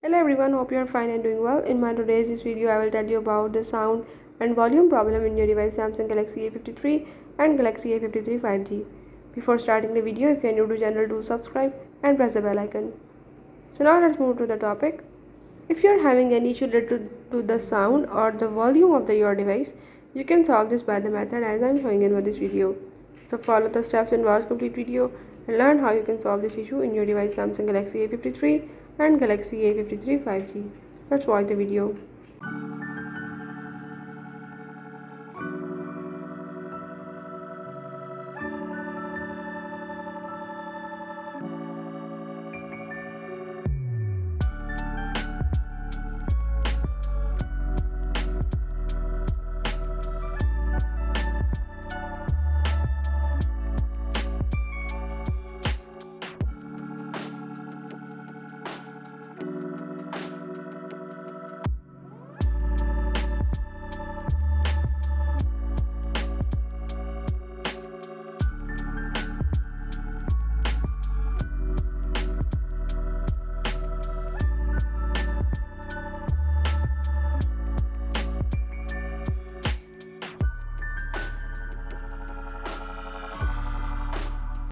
Hello everyone, hope you are fine and doing well. In my today's video, I will tell you about the sound and volume problem in your device Samsung Galaxy A53 and Galaxy A53 5G. Before starting the video, if you are new to channel, do subscribe and press the bell icon. So now let's move to the topic. If you are having any issue related to the sound or the volume of your device, you can solve this by the method as I am showing in this video. So follow the steps and watch complete video and learn how you can solve this issue in your device Samsung Galaxy A53 and Galaxy A53 5G. Let's watch the video.